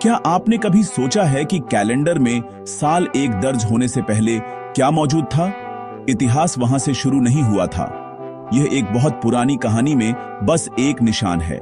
क्या आपने कभी सोचा है कि कैलेंडर में साल एक दर्ज होने से पहले क्या मौजूद था? इतिहास वहां से शुरू नहीं हुआ था। यह एक बहुत पुरानी कहानी में बस एक निशान है।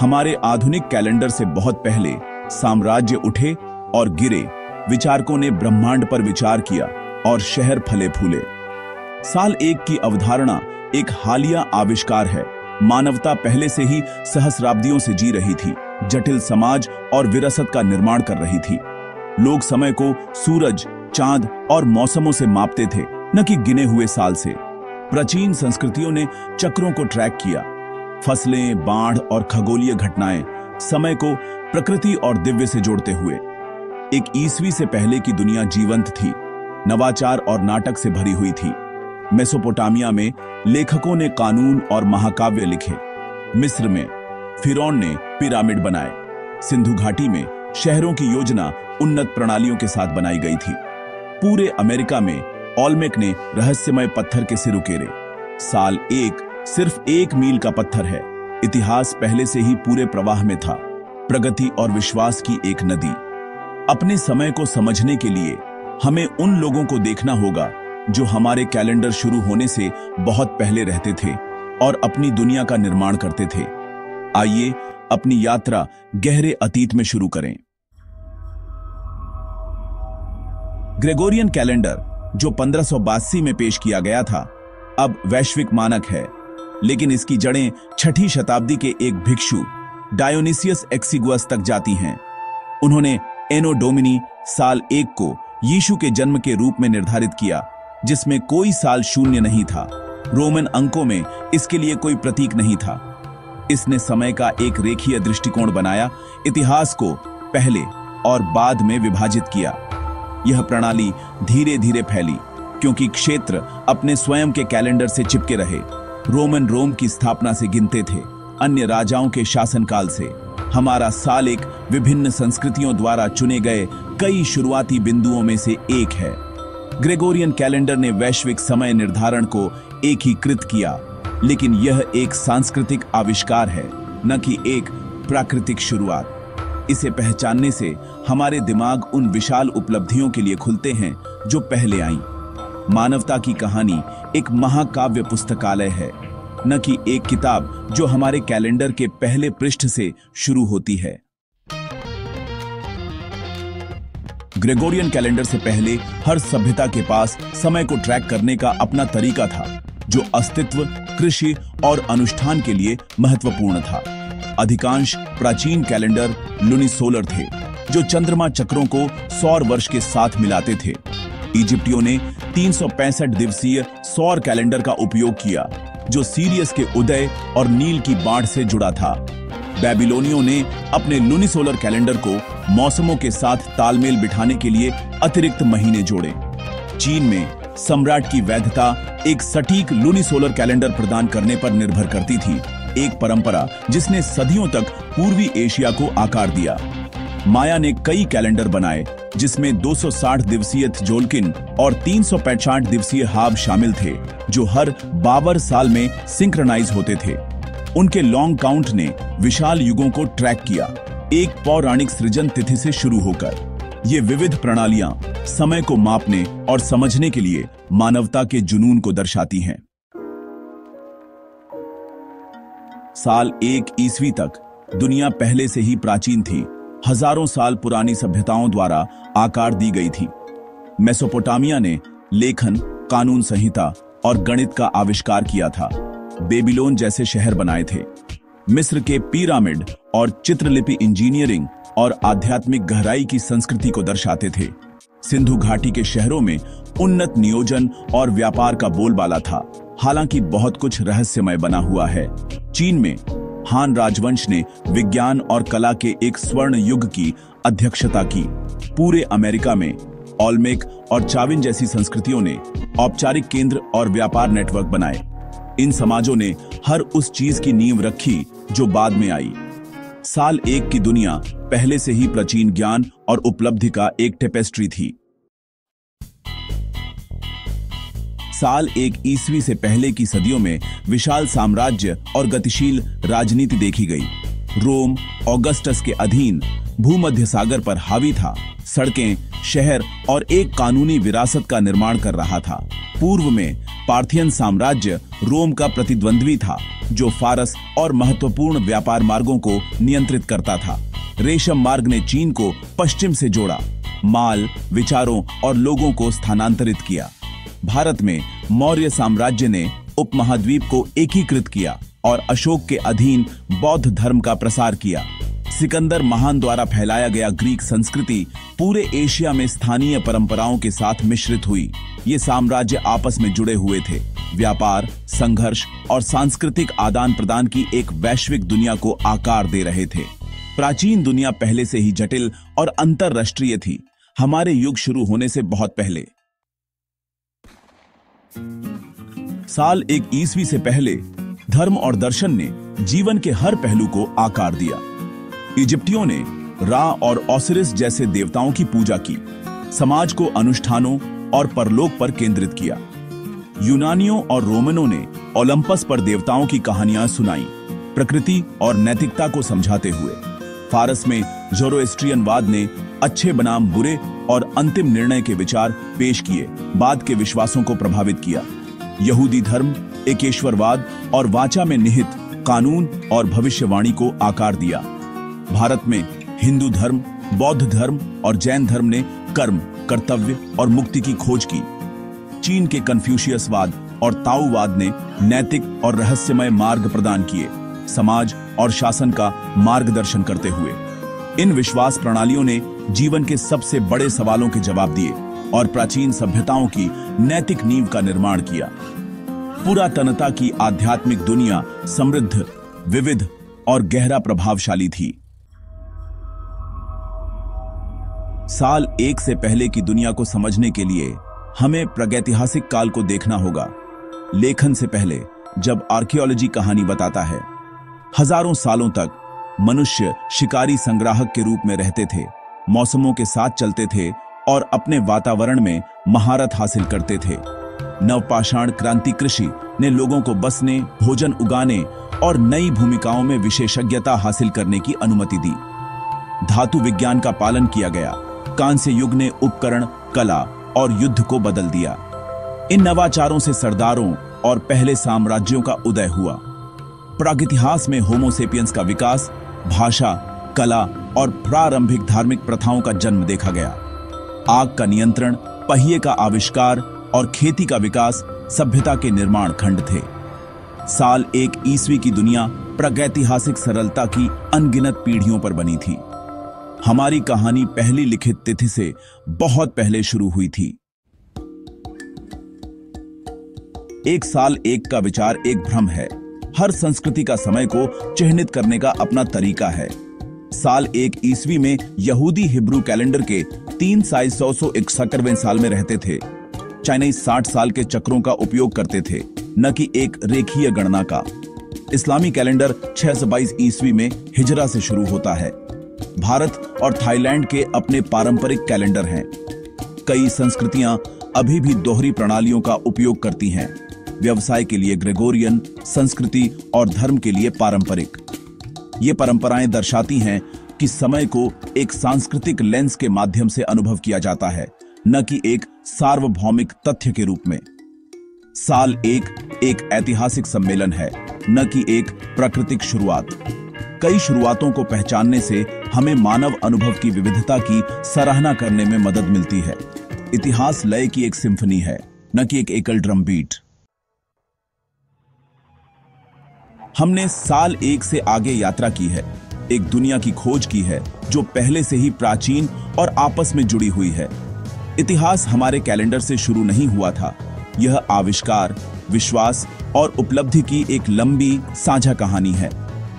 हमारे आधुनिक कैलेंडर से बहुत पहले साम्राज्य उठे और गिरे, विचारकों ने ब्रह्मांड पर विचार किया और शहर फले फूले। साल एक की अवधारणा एक हालिया आविष्कार है। मानवता पहले से ही सहस्राब्दियों से जी रही थी, जटिल समाज और विरासत का निर्माण कर रही थी। लोग समय को सूरज, चांद और मौसमों से मापते थे, न कि गिने हुए साल से। प्राचीन संस्कृतियों ने चक्रों को ट्रैक किया। फसलें, बाढ़ और खगोलीय घटनाएं समय को प्रकृति और दिव्य से जोड़ते हुए। एक ईस्वी से पहले की दुनिया जीवंत थी, नवाचार और नाटक से भरी हुई थी। मेसोपोटामिया में लेखकों ने कानून और महाकाव्य लिखे। मिस्र में फिरौन ने पिरामिड बनाए। सिंधु घाटी में शहरों की योजना उन्नत प्रणालियों के साथ बनाई गई थी। पूरे अमेरिका में ओल्मेक ने रहस्यमय पत्थर के सिर उकेरे। साल एक सिर्फ 1 मील का पत्थर है। इतिहास पहले से ही पूरे प्रवाह में था, प्रगति और विश्वास की एक नदी। अपने समय को समझने के लिए हमें उन लोगों को देखना होगा जो हमारे कैलेंडर शुरू होने से बहुत पहले रहते थे और अपनी दुनिया का निर्माण करते थे। आइए अपनी यात्रा गहरे अतीत में शुरू करें। ग्रेगोरियन कैलेंडर, जो 1582 में पेश किया गया था, अब वैश्विक मानक है, लेकिन इसकी जड़ें 6ठी शताब्दी के एक भिक्षु डायोनिसियस एक्सिगुअस तक जाती हैं। उन्होंने एनो डोमिनी साल 1 को यीशु के जन्म के रूप में निर्धारित किया, जिसमें कोई साल शून्य नहीं था। रोमन अंकों में इसके लिए कोई प्रतीक नहीं था। इसने समय का एक रेखीय दृष्टिकोण बनाया, इतिहास को पहले और बाद में विभाजित किया। यह प्रणाली धीरे धीरे फैली, क्योंकि क्षेत्र अपने स्वयं के कैलेंडर से चिपके रहे। रोम की स्थापना से गिनते थे, अन्य राजाओं के शासनकाल से। हमारा साल एक विभिन्न संस्कृतियों द्वारा चुने गए कई शुरुआती बिंदुओं में से एक है। ग्रेगोरियन कैलेंडर ने वैश्विक समय निर्धारण को एकीकृत किया, लेकिन यह एक सांस्कृतिक आविष्कार है, न कि एक प्राकृतिक शुरुआत। इसे पहचानने से हमारे दिमाग उन विशाल उपलब्धियों के लिए खुलते हैं जो पहले आईं। मानवता की कहानी एक महाकाव्य पुस्तकालय है, न कि एक किताब जो हमारे कैलेंडर के पहले पृष्ठ से शुरू होती है। ग्रेगोरियन कैलेंडर से पहले हर सभ्यता के पास समय को ट्रैक करने का अपना तरीका था, जो अस्तित्व, कृषि और अनुष्ठान के लिए महत्वपूर्ण था। अधिकांश प्राचीन कैलेंडर लुनिसोलर थे, जो चंद्रमा चक्रों को सौर वर्ष के साथ मिलाते थे। इजिप्टियों ने 365 दिवसीय सौर कैलेंडर का उपयोग किया, जो सीरियस के उदय और नील की बाढ़ से जुड़ा था। बेबीलोनियों ने अपने लुनिसोलर कैलेंडर को मौसमों के साथ तालमेल बिठाने के लिए अतिरिक्त महीने जोड़े। चीन में सम्राट की वैधता एक सटीक लुनिसोलर कैलेंडर प्रदान करने पर निर्भर करती थी, एक परंपरा जिसने सदियों तक पूर्वी एशिया को आकार दिया। माया ने कई कैलेंडर बनाए, जिसमें 260 दिवसीय जोल्किन और 365 दिवसीय हाब शामिल थे, जो हर 52 साल में सिंक्रनाइज होते थे। उनके लॉन्ग काउंट ने विशाल युगों को ट्रैक किया, एक पौराणिक सृजन तिथि से शुरू होकर। ये विविध प्रणालियां समय को मापने और समझने के लिए मानवता के जुनून को दर्शाती हैं। साल 1 ईस्वी तक दुनिया पहले से ही प्राचीन थी, हजारों साल पुरानी सभ्यताओं द्वारा आकार दी गई थी। मेसोपोटामिया ने लेखन, कानून संहिता और गणित का आविष्कार किया था। बेबीलोन जैसे शहर बनाए थे। मिस्र के पिरामिड और चित्रलिपि इंजीनियरिंग और आध्यात्मिक गहराई की संस्कृति को दर्शाते थे। सिंधु घाटी के शहरों में उन्नत नियोजन और व्यापार का बोलबाला था, हालांकि बहुत कुछ रहस्यमय बना हुआ है। चीन में हान राजवंश ने विज्ञान और कला के एक स्वर्ण युग की अध्यक्षता की। पूरे अमेरिका में ओल्मेक और चाविन जैसी संस्कृतियों ने औपचारिक केंद्र और व्यापार नेटवर्क बनाए। इन समाजों ने हर उस चीज की नींव रखी जो बाद में आई। साल 1 की दुनिया पहले से ही प्राचीन ज्ञान और उपलब्धि का एक टेपेस्ट्री थी। साल 1 ईस्वी से पहले की सदियों में विशाल साम्राज्य और गतिशील राजनीति देखी गई। रोम ऑगस्टस के अधीन भूमध्य सागर पर हावी था, सड़कें, शहर और एक कानूनी विरासत का निर्माण कर रहा था। पूर्व में पार्थियन साम्राज्य रोम का प्रतिद्वंद्वी था, जो फारस और महत्वपूर्ण व्यापार मार्गों को नियंत्रित करता था। रेशम मार्ग ने चीन को पश्चिम से जोड़ा, माल, विचारों और लोगों को स्थानांतरित किया। भारत में मौर्य साम्राज्य ने उपमहाद्वीप को एकीकृत किया और अशोक के अधीन बौद्ध धर्म का प्रसार किया। सिकंदर महान द्वारा फैलाया गया ग्रीक संस्कृति पूरे एशिया में स्थानीय परंपराओं के साथ मिश्रित हुई। ये साम्राज्य आपस में जुड़े हुए थे, व्यापार, संघर्ष और सांस्कृतिक आदान प्रदान की एक वैश्विक दुनिया को आकार दे रहे थे। प्राचीन दुनिया पहले से ही जटिल और अंतरराष्ट्रीय थी, हमारे युग शुरू होने से बहुत पहले। साल 1 ईस्वी से पहले धर्म और दर्शन ने जीवन के हर पहलू को आकार दिया। इजिप्टियों ने रा और ओसिरिस जैसे देवताओं की पूजा की, समाज को अनुष्ठानों और परलोक पर केंद्रित किया। यूनानियों और रोमनों ने ओलंपस पर देवताओं की कहानियां सुनाई, प्रकृति और नैतिकता को समझाते हुए। फारस में ज़ोरोएस्ट्रियनवाद ने अच्छे बनाम बुरे और अंतिम निर्णय के विचार पेश किए, बाद के विश्वासों को प्रभावित किया। यहूदी धर्म एकेश्वरवाद और वाचा में निहित कानून और भविष्यवाणी को आकार दिया। भारत में हिंदू धर्म, बौद्ध धर्म और जैन धर्म ने कर्म, कर्तव्य और मुक्ति की खोज की। चीन के कन्फ्यूशियसवाद और ताओवाद ने नैतिक और रहस्यमय मार्ग प्रदान किए, समाज और शासन का मार्गदर्शन करते हुए। इन विश्वास प्रणालियों ने जीवन के सबसे बड़े सवालों के जवाब दिए और प्राचीन सभ्यताओं की नैतिक नींव का निर्माण किया। पुरातनता की आध्यात्मिक दुनिया समृद्ध, विविध और गहरा प्रभावशाली थी। साल 1 से पहले की दुनिया को समझने के लिए हमें प्रागैतिहासिक काल को देखना होगा। लेखन से पहले, जब आर्कियोलॉजी कहानी बताता है, हजारों सालों तक मनुष्य शिकारी संग्राहक के रूप में रहते थे, मौसमों के साथ चलते थे और अपने वातावरण में महारत हासिल करते थे। नवपाषाण क्रांति कृषि ने लोगों को बसने, भोजन उगाने और नई भूमिकाओं में विशेषज्ञता हासिल करने की अनुमति दी। धातु विज्ञान का पालन किया गया। कांस्य युग ने उपकरण, कला और युद्ध को बदल दिया। इन नवाचारों से सरदारों और पहले साम्राज्यों का उदय हुआ। प्रागैतिहास में होमो सेपियंस का विकास, भाषा, कला और प्रारंभिक धार्मिक प्रथाओं का जन्म देखा गया। आग का नियंत्रण, पहिए का आविष्कार और खेती का विकास सभ्यता के निर्माण खंड थे। साल 1 ईस्वी की दुनिया प्रागैतिहासिक सरलता की अनगिनत पीढ़ियों पर बनी थी। हमारी कहानी पहली लिखित तिथि से बहुत पहले शुरू हुई थी। एक साल 1 का विचार एक भ्रम है। हर संस्कृति का समय को चिह्नित करने का अपना तरीका है। साल 1 ईस्वी में यहूदी हिब्रू कैलेंडर के 361 साल में रहते थे। चाइनीज 60 साल के चक्रों का उपयोग करते थे, न कि एक रेखीय गणना का। इस्लामी कैलेंडर 622 ईस्वी में हिजरा से शुरू होता है। भारत और थाईलैंड के अपने पारंपरिक कैलेंडर हैं। कई संस्कृतियां अभी भी दोहरी प्रणालियों का उपयोग करती हैं, व्यवसाय के लिए ग्रेगोरियन, संस्कृति और धर्म के लिए पारंपरिक। ये परंपराएं दर्शाती हैं कि समय को एक सांस्कृतिक लेंस के माध्यम से अनुभव किया जाता है, न कि एक सार्वभौमिक तथ्य के रूप में। साल 1 एक ऐतिहासिक सम्मेलन है, न कि एक प्राकृतिक शुरुआत। कई शुरुआतों को पहचानने से हमें मानव अनुभव की विविधता की सराहना करने में मदद मिलती है। इतिहास लय की एक सिम्फनी है, न कि एक एकल ड्रम बीट। हमने साल 1 से आगे यात्रा की है, एक दुनिया की खोज की है जो पहले से ही प्राचीन और आपस में जुड़ी हुई है। इतिहास हमारे कैलेंडर से शुरू नहीं हुआ था। यह आविष्कार, विश्वास और उपलब्धि की एक लंबी साझा कहानी है।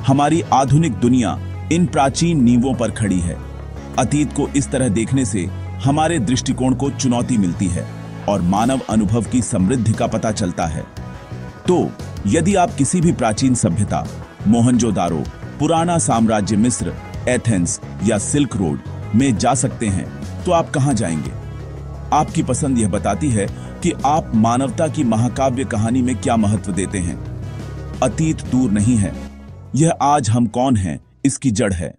हमारी आधुनिक दुनिया इन प्राचीन नींवों पर खड़ी है। अतीत को इस तरह देखने से हमारे दृष्टिकोण को चुनौती मिलती है और मानव अनुभव की समृद्धि का पता चलता है। तो यदि आप किसी भी प्राचीन सभ्यता, मोहनजोदारो, पुराना साम्राज्य मिस्र, एथेंस या सिल्क रोड में जा सकते हैं, तो आप कहां जाएंगे? आपकी पसंद यह बताती है कि आप मानवता की महाकाव्य कहानी में क्या महत्व देते हैं। अतीत दूर नहीं है, यह आज हम कौन हैं इसकी जड़ है।